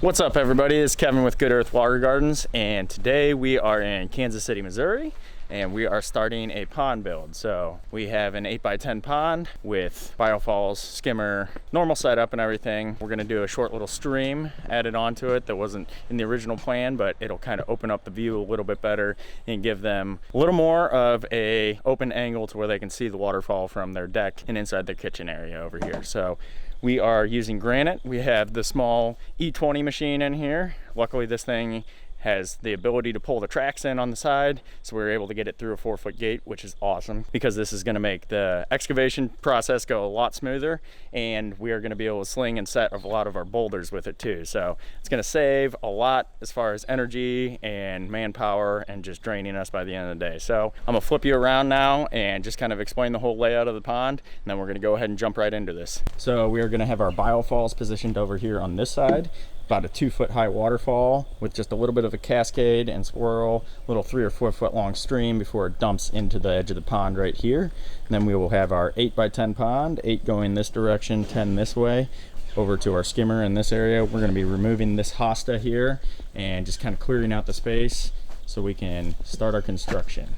What's up, everybody? It's Kevin with Good Earth Water Gardens, and today we are in Kansas City, Missouri, and we are starting a pond build. So we have an 8x10 pond with biofalls, skimmer, normal setup and everything. We're gonna do a short little stream added onto it that wasn't in the original plan, but it'll kind of open up the view a little bit better and give them a little more of a open angle to where they can see the waterfall from their deck and inside their kitchen area over here. So we are using granite. We have the small E20 machine in here. Luckily, this thing has the ability to pull the tracks in on the side, so we were able to get it through a 4-foot gate, which is awesome because this is going to make the excavation process go a lot smoother, and we are going to be able to sling and set a lot of our boulders with it too. So it's going to save a lot as far as energy and manpower and just draining us by the end of the day. So I'm gonna flip you around now and just kind of explain the whole layout of the pond, and then we're going to go ahead and jump right into this. So we are going to have our biofalls positioned over here on this side, about a 2-foot high waterfall with just a little bit of a cascade and swirl, little 3 or 4 foot long stream before it dumps into the edge of the pond right here. And then we will have our 8x10 pond, 8 going this direction, 10 this way, over to our skimmer in this area. We're going to be removing this hosta here and just kind of clearing out the space so we can start our construction.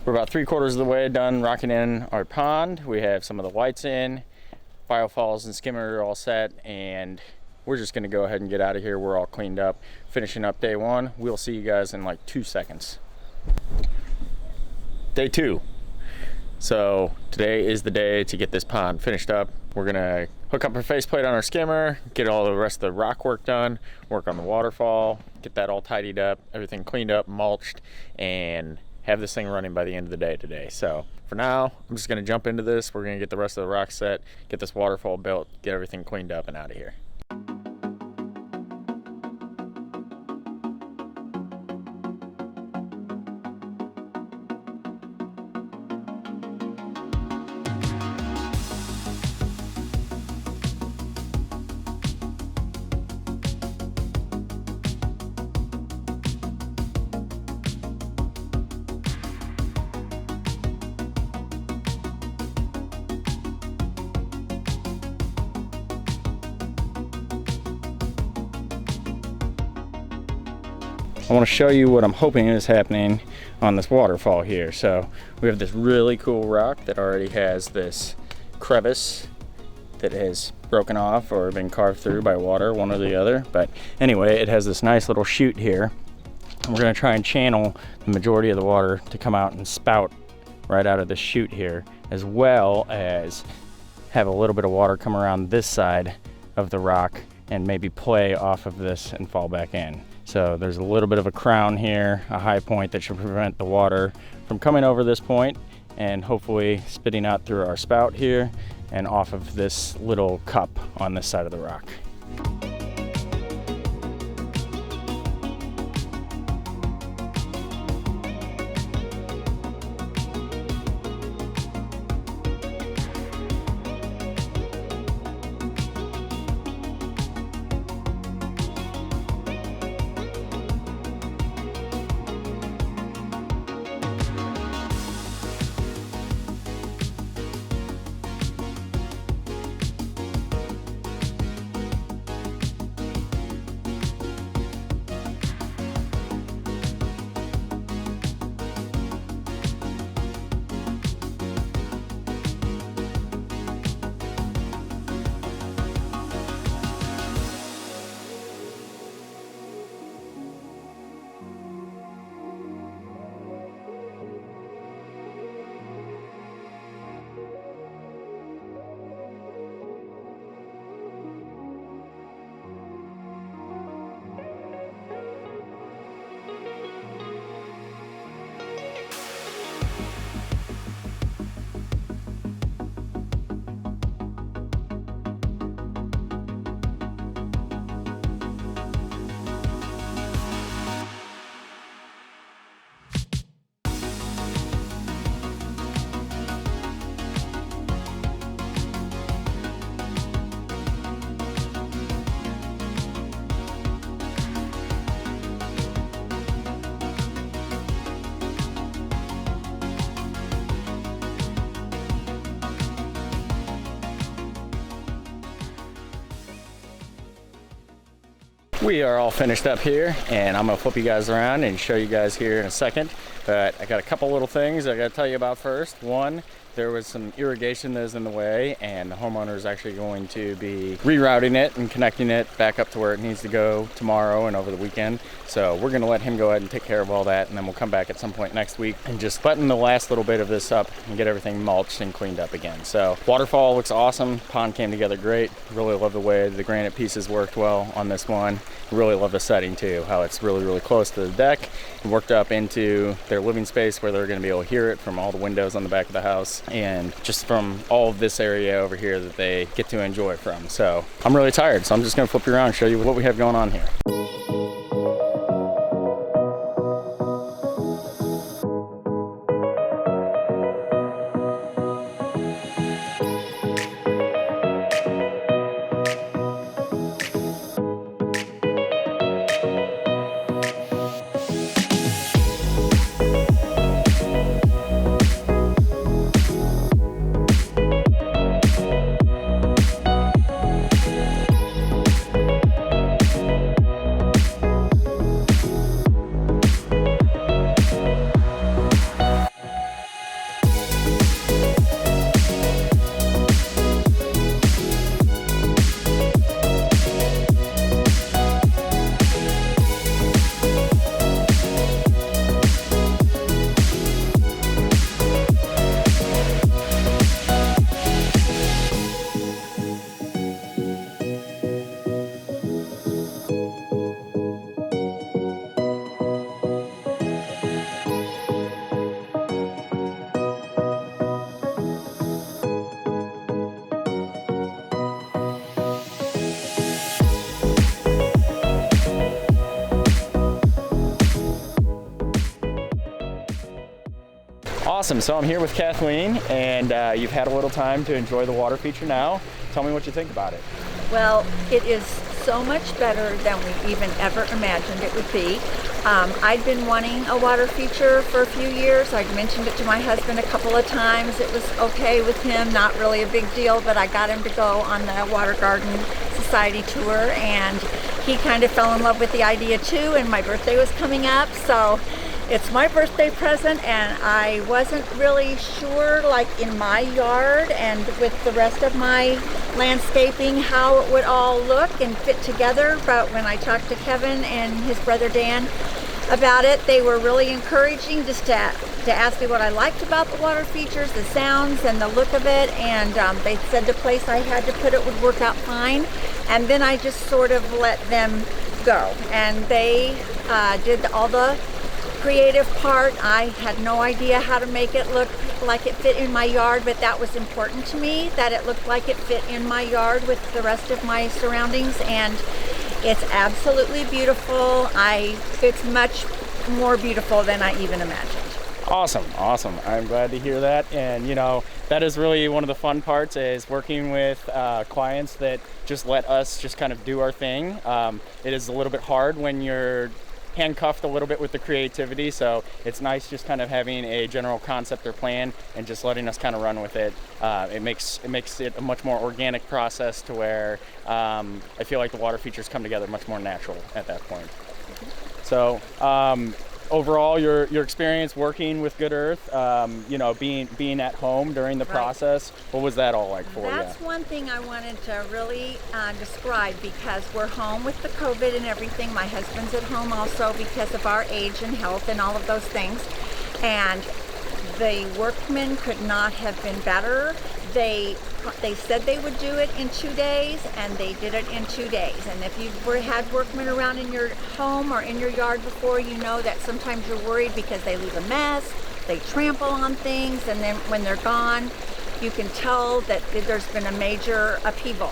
We're about 3/4 of the way done rocking in our pond. We have some of the lights in, biofalls and skimmer are all set, and we're just gonna go ahead and get out of here. We're all cleaned up, finishing up day 1. We'll see you guys in like 2 seconds. Day 2. So today is the day to get this pond finished up. We're gonna hook up our faceplate on our skimmer, get all the rest of the rock work done, work on the waterfall, get that all tidied up, everything cleaned up, mulched, and have this thing running by the end of the day today. So for now, I'm just gonna jump into this. We're gonna get the rest of the rocks set, get this waterfall built, get everything cleaned up and out of here. I want to show you what I'm hoping is happening on this waterfall here. So we have this really cool rock that already has this crevice that has broken off or been carved through by water, one or the other. But anyway, it has this nice little chute here. And we're gonna try and channel the majority of the water to come out and spout right out of the chute here, as well as have a little bit of water come around this side of the rock and maybe play off of this and fall back in. So there's a little bit of a crown here, a high point that should prevent the water from coming over this point and hopefully spitting out through our spout here and off of this little cup on this side of the rock. We are all finished up here, and I'm gonna flip you guys around and show you guys here in a second. But I got a couple little things I gotta tell you about first. One, there was some irrigation that was in the way, and the homeowner is actually going to be rerouting it and connecting it back up to where it needs to go tomorrow and over the weekend. So we're gonna let him go ahead and take care of all that, and then we'll come back at some point next week and just button the last little bit of this up and get everything mulched and cleaned up again. So waterfall looks awesome. Pond came together great. Really love the way the granite pieces worked well on this one. Really love the setting too, how it's really, really close to the deck and worked up into their living space where they're gonna be able to hear it from all the windows on the back of the house and just from all of this area over here that they get to enjoy from. So I'm really tired, so I'm just gonna flip you around and show you what we have going on here. Awesome, so I'm here with Kathleen, and you've had a little time to enjoy the water feature now. Tell me what you think about it. Well, it is so much better than we even ever imagined it would be. I'd been wanting a water feature for a few years. I'd mentioned it to my husband a couple of times. It was okay with him, not really a big deal, but I got him to go on the Water Garden Society tour, and he kind of fell in love with the idea too, and my birthday was coming up, so it's my birthday present, and I wasn't really sure, like in my yard and with the rest of my landscaping, how it would all look and fit together. But when I talked to Kevin and his brother Dan about it, they were really encouraging, just to ask me what I liked about the water features, the sounds and the look of it, and they said the place I had to put it would work out fine. And then I just sort of let them go, and they did all the creative part. I had no idea how to make it look like it fit in my yard, but that was important to me, that it looked like it fit in my yard with the rest of my surroundings, and it's absolutely beautiful. It's much more beautiful than I even imagined. Awesome. I'm glad to hear that. And that is really one of the fun parts, is working with clients that just let us just kind of do our thing. It is a little bit hard when you're handcuffed a little bit with the creativity, so it's nice just kind of having a general concept or plan and just letting us kind of run with it. It makes it a much more organic process, to where I feel like the water features come together much more natural at that point. So overall, your experience working with Good Earth, being at home during the process, what was that all like for you? That's one thing I wanted to really describe, because we're home with the COVID and everything. My husband's at home also because of our age and health and all of those things. And the workmen could not have been better. They said they would do it in 2 days, and they did it in 2 days. And if you've had workmen around in your home or in your yard before, you know that sometimes you're worried because they leave a mess, they trample on things, and then when they're gone, you can tell that there's been a major upheaval.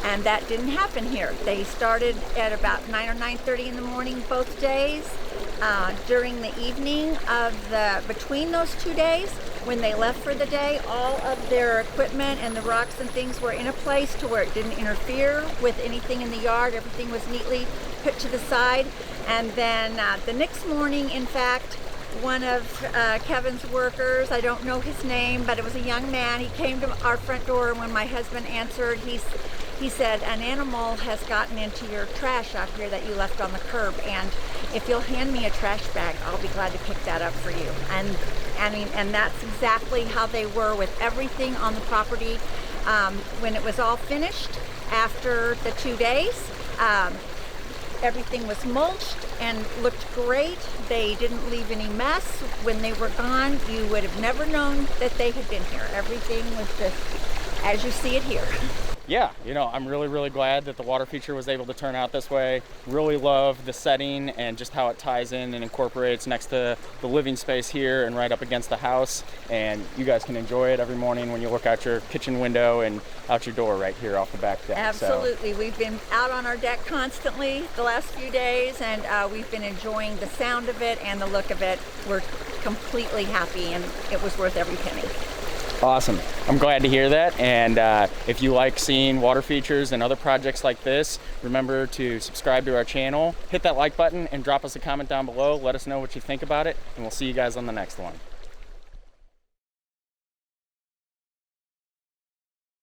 And that didn't happen here. They started at about 9 or 9:30 in the morning both days. During the evening between those 2 days, when they left for the day, all of their equipment and the rocks and things were in a place to where it didn't interfere with anything in the yard. Everything was neatly put to the side. And then the next morning, in fact, one of Kevin's workers, I don't know his name, but it was a young man, he came to our front door, and when my husband answered, he said, "An animal has gotten into your trash out here that you left on the curb, and if you'll hand me a trash bag, I'll be glad to pick that up for you." And that's exactly how they were with everything on the property. When it was all finished after the 2 days, everything was mulched and looked great. They didn't leave any mess. When they were gone, you would have never known that they had been here. Everything was just as you see it here. Yeah, I'm really, really glad that the water feature was able to turn out this way. Really love the setting and just how it ties in and incorporates next to the living space here and right up against the house. And you guys can enjoy it every morning when you look out your kitchen window and out your door right here off the back deck. Absolutely. So we've been out on our deck constantly the last few days, and we've been enjoying the sound of it and the look of it. We're completely happy, and it was worth every penny. Awesome. I'm glad to hear that. And if you like seeing water features and other projects like this, remember to subscribe to our channel, hit that like button, and drop us a comment down below. Let us know what you think about it, and we'll see you guys on the next one.